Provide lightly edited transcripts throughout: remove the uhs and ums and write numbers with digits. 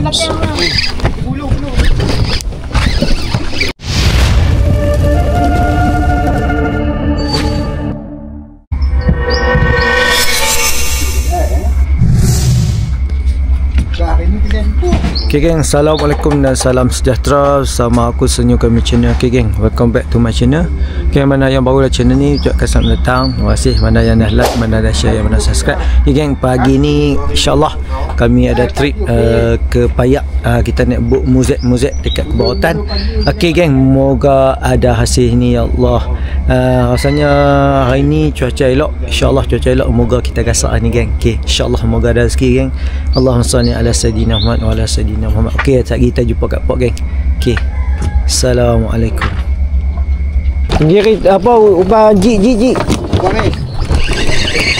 Okay geng, Assalamualaikum dan salam sejahtera. Sama aku Senyum Kami Channel. Okay geng, welcome back to my channel. Okay, mana yang baru lah channel ni, ucapkan selamat datang. Terima kasih mana yang dah like, mana dah share, yang mana subscribe. Okay geng, pagi ni insyaAllah kami ada trip ke Payak. Kita naik boat muzet dekat Kebawatan. Okay geng, moga ada hasil ni ya Allah. Rasanya hari ni cuaca elok, insyaAllah cuaca elok. Moga kita gasak ni geng. Okay, insyaAllah moga ada rezeki geng. Allahumma salli ala sayyidina Muhammad wa ala sayyidina Muhammad. Okay, tak kita jumpa kat port geng. Okay, Assalamualaikum. Giri apa ubah ji. Ubah ni.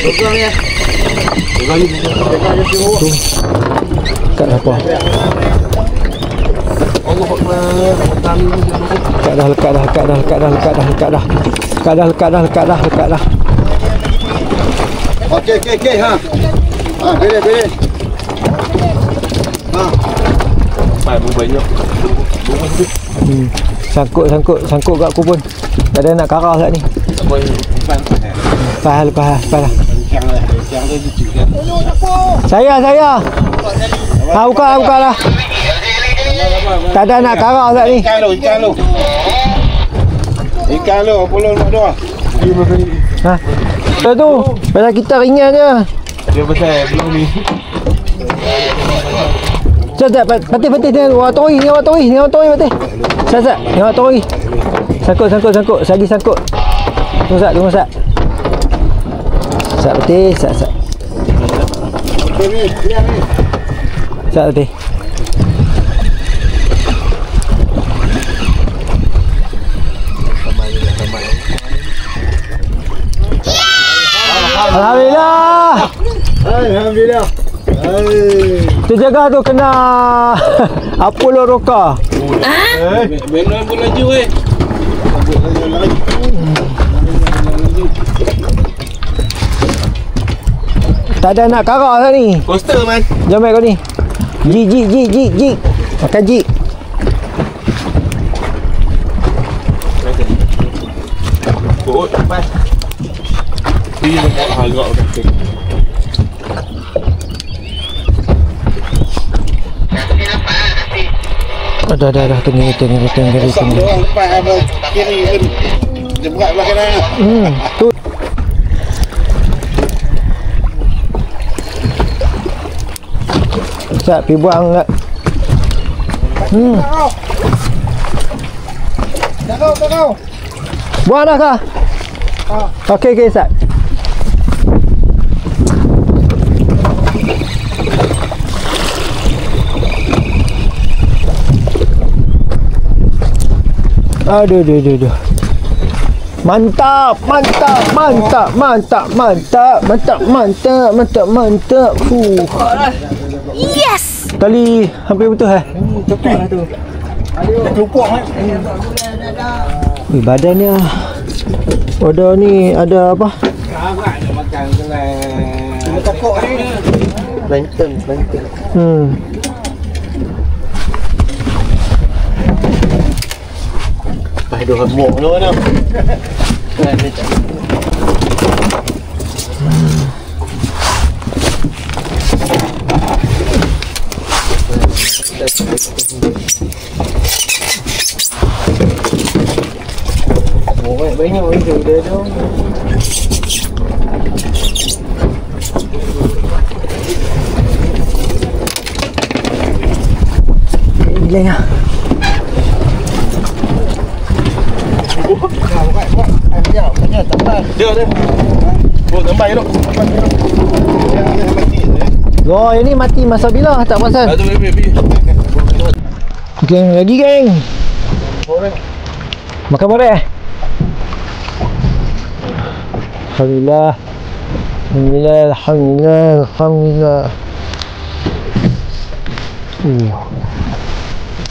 Ubah ni. Ubah ni. Kat apa? Allah Lekat dah. Okey ha. Boleh. Ha. Mai banyak. Sangkut kat kubun. Tak ada nak karah kat ni. Lepas dah. Saya. Buka lah. Tak ada nak karah kat ni. Ikan lu, pulun dua. Ha. Tu, pasal kita ringan je. Dia besar belum ni. Sat, patih ni awak tori patih. Sat, ni awak tori. Sangkut. Lagi sangkut. Tunggu sat. Sat patih, sat. Ni. Sat patih. Alhamdulillah. Terjaga tu kena Apollo Roka. Benar pun laju Tak ada nak karah lah ni. Coaster man. Jom kau ni. Ji. Makan ji. Kut pas. Dia nak harga kat. Dah tengok. Orang lepas apa kiri pun dia berat belah kanan. Tu. Sat pergi buang kat. Tak kau. Buang dah kah? Okey Sat. Aduh. Mantap. Yes. Tali hampir betul Tepi tu. Terupuk badan ni ada ni ada apa? Ramai nak makan kelas. Takut ni. Plankton. Dah remuk tu mana. Banyak itu dia tu. Gilanya. Dia. Oh, tambah elok. Oh, ini mati masa bila tak pasal. Geng lagi geng. Makan boleh. Alhamdulillah.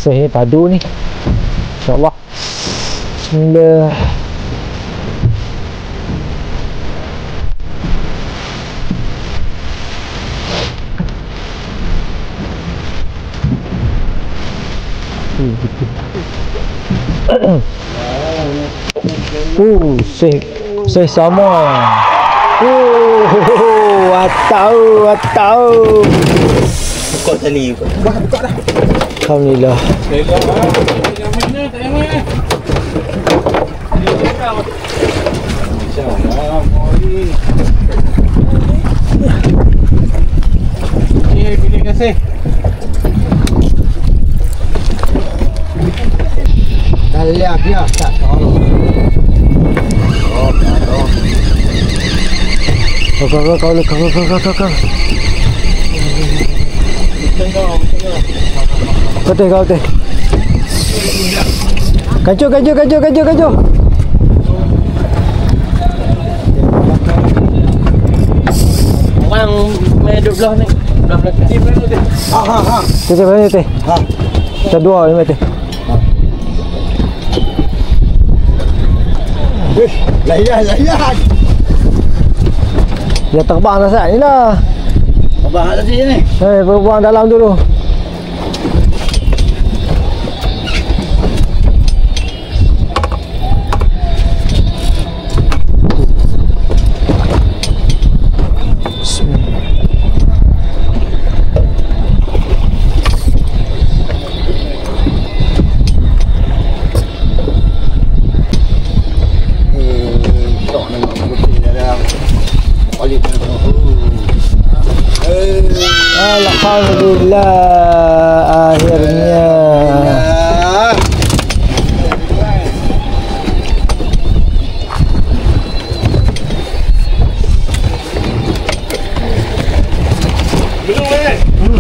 Saya padu ni. InsyaAllah. Bismillah. Seh sama. Atau. Buka tali. Buka dah. Alhamdulillah. Terima kasih. Dah lihat dia tak tahu. Kau. Kau teh. Kacau. Orang main duduk belah ni. Belah kiri mana tu? Ha. Kita mana teh? Ha. Kita dua ni teh. Layan. Dia terbang dah saat ni lah. Abang tadi ni. Buang dalam dulu. Alhamdulillah, akhirnya.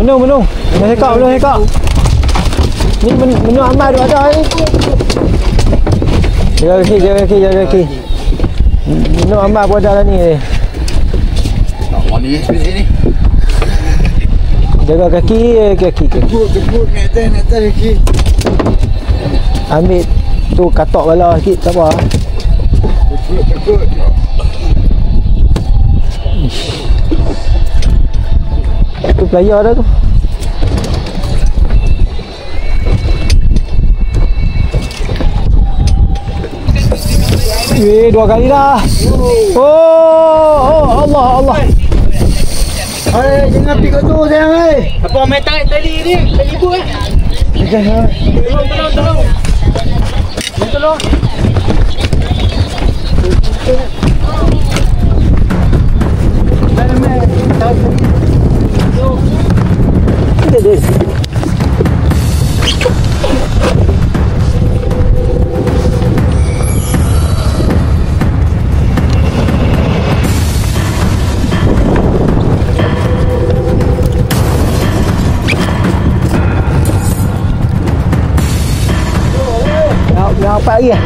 Menung. Belum hekak. Ni menu amal tu ada ni. Jaga kaki. Menu amal pun ada lah ni. Ni sini. Jaga kaki. Kebut ni atas kaki. Ambil tu katok bala sikit tak apa. Kebut. Tu player dah tu. Dua kali dah. Oh, Allah. Hai, jangan pergi kat tu sayang. Apa main tarik tali ni? Tali ibu Tolong. Apa lagi? Lagi.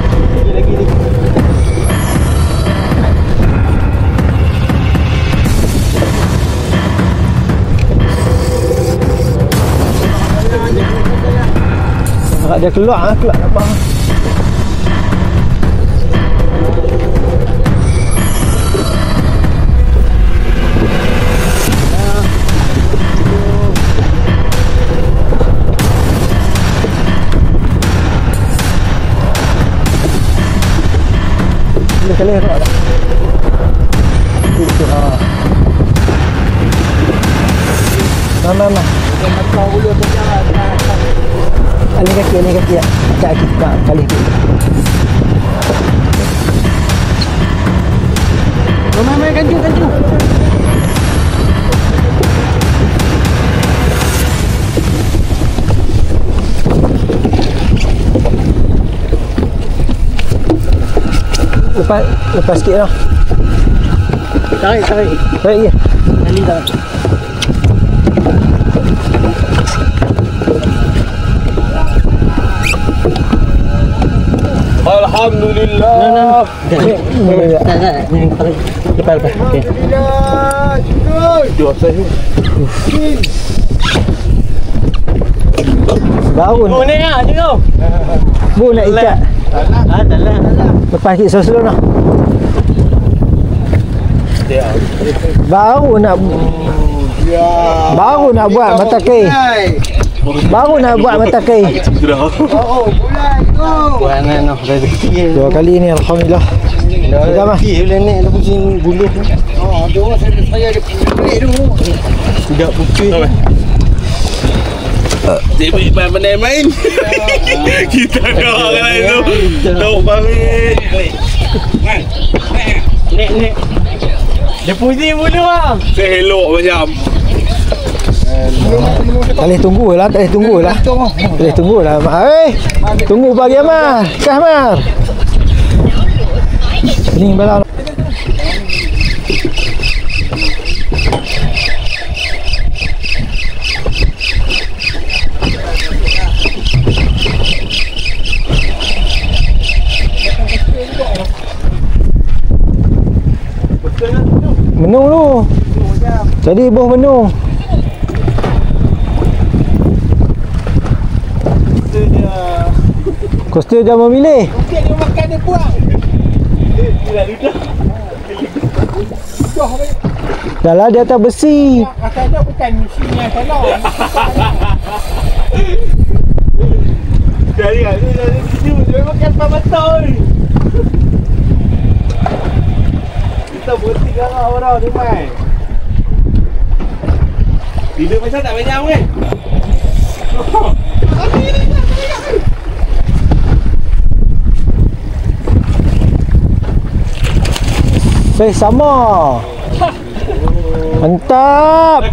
Dia keluar apa? Kali tak ada. Itu ha. Mama. Ini kaki ya. Kaki kali. Mama ganju. Lepas sikit lah. Tarik. Ya. Kali dah. Alhamdulillah. Lepas. Okey. Dua saya. Baru Oh ni ah, tengok. Bu nak ikat. Dalam. Lepas sikit slow lah. Baru nak buat mata kaki. Oh, bulan tu. Buat nak rezeki. 2 kali ni alhamdulillah. Dah mah. Boleh ni ada pusing buluh. Oh, ada orang saya ada pelik tu. Tidak putih. Tibik main. Kita dah orang lain tu. Tahu balik. Nek. Dia pusing buluh ah. Saya elok macam. Tak boleh tunggulah. Boleh tunggulah. Tunggu pagi Amar. Kah Amar. Pening balau. Menung tu. Tadi buah menung. Coaster dia memilih. Okey dia makan dia buang. Dia ludah. Dah lah di atas besi. Asal dia bukan mesin yang salah. Dari situ dia makan pamatau ni. Kita berhenti garang orang ni mai. Tidur macam tak banyak weh. Sama. Mantap.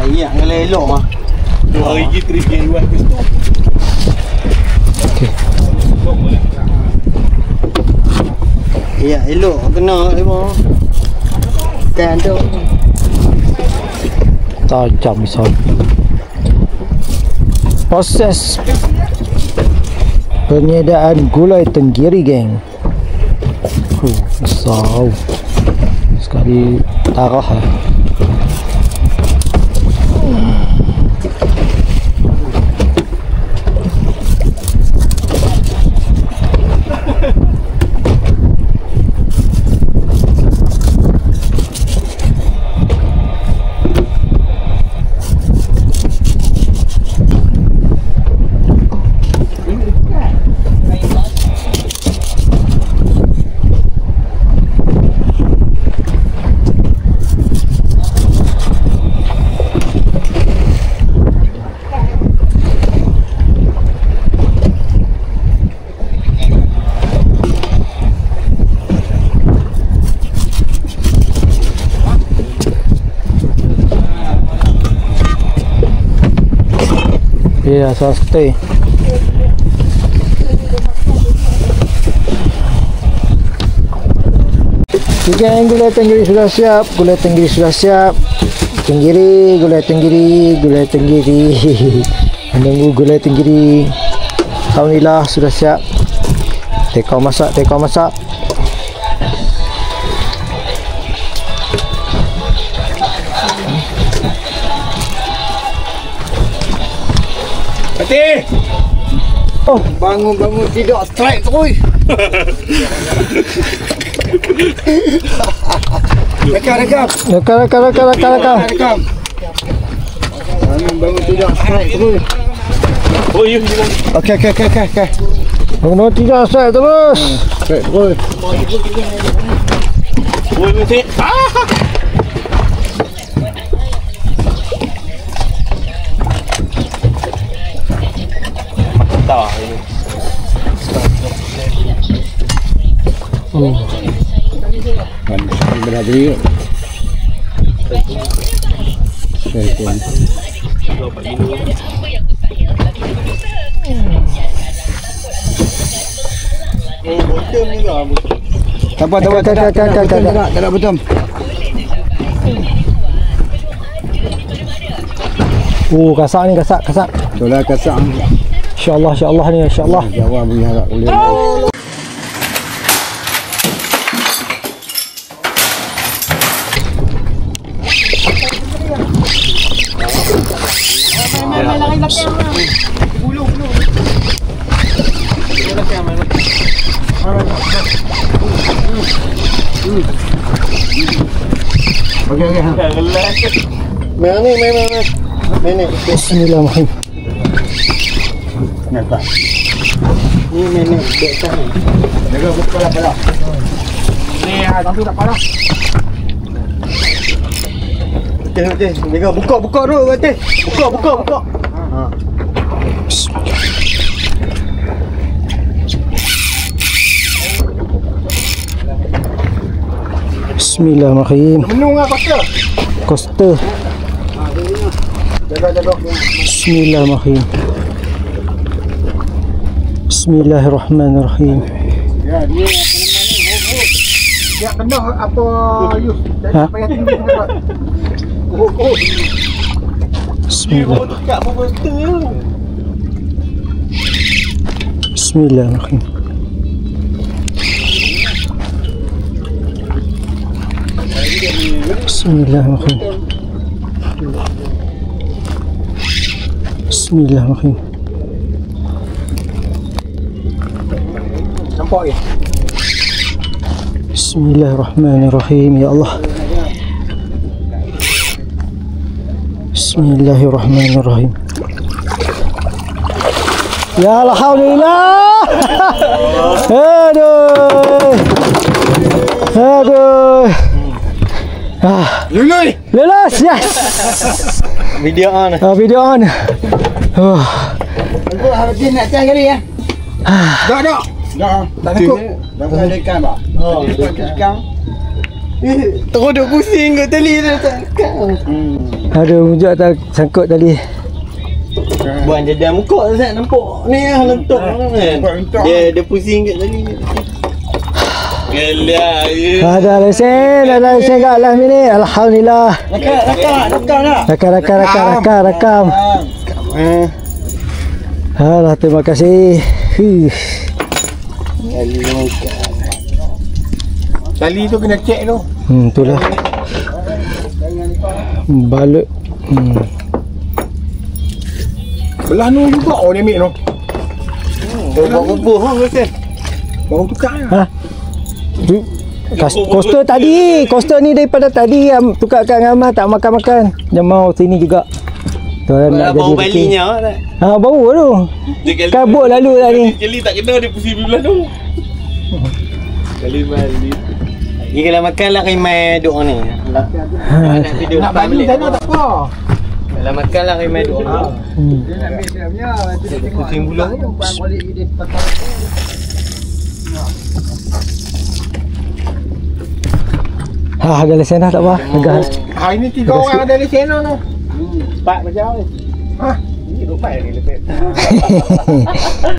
Ayah kalau elok mah. 2 hari kerja buat ke situ. Ya, elok kena memang. Kan tu. Tajam misal. Proses penyediaan gulai tenggiri geng. Besar. Sekali tarah lah. Ya, saya stay. Gulai tenggiri sudah siap. Gulai tenggiri sudah siap. Gulai tenggiri. Menunggu gulai tenggiri. Alhamdulillah sudah siap. Teko masak. Hati. Oh, bangun tidak strike terus. Rekam. Bangun tidak strike terus. Oh, you jangan. Okey. Bangun tidak strike terus. Strike terus. Oh, mesti. Tahu ini. Berhabis. Tak betul. Oh, kasak ni, kasak. Itulah kasak. Insya-Allah ni, insya-Allah. Jawab punya harap boleh. Okey. Main ni. Bismillahirrahmanirrahim. Nampak. Ni. Dek kan. Jaga buka pala. Ni tentu tak pala. Okey. Jaga buka dulu Okey. Buka. Ha. Bismillahirrahmanirrahim. Menung ah pasal. Coaster. Jaga. Bismillahirrahmanirrahim. Bismillahirrahmanirrahim. Ya, dia dia kena apa Yus? Ha? Payah tinggi sangat. Oh. Bismillah. Dekat poster. Bismillahirrahmanirrahim. Bismillahirrahmanirrahim. Bismillahirrahmanirrahim. Nampak ke? Bismillahirrahmanirrahim. Ya Allah. Bismillahirrahmanirrahim. Ya alhamdulillah. Aduh. Lulus. Lulus, yes. Video on. Video on. Aku harus nak cari kali ya. Dak. Tak takut. Dah ada ikan tak? Oh, ikan. Terus duk pusing kat tali dah tak ikan. Aduh, mujak tak sangkut tali. Buang jadah muka Zat nampak ni lentok kan. Dia pusing kat tali. Gelah ya. Ada lesen kat alam ni. Alhamdulillah. Rakam. Alah, terima kasih. Tali tu kena cek tu. Itulah. Balut. Belah nu juga ni mik tu. Bawa bubuh hang rasa. Bawa tukar ya. Ha? Coaster tadi. Coaster ni daripada tadi tukar kat Ngamal tak makan-makan. Dia mau sini juga. Tuan nak jadi balinya tak. Ha, bau tu. Kabut lalu lah ni. Kali tak kena dia pusing belah tu. Kali balik. Ni kalau makan lah rimai duk ni. Nak video nak balik sana tak apa. Kalau makan lah rimai duk. Dia nak ambil dia punya pusing bulan tu balik dia patah. Ada lesen dah tak apa. Hari ni 3 orang ada lesen tu. 4 macam ni. Ha? Ni 4 ni lebih.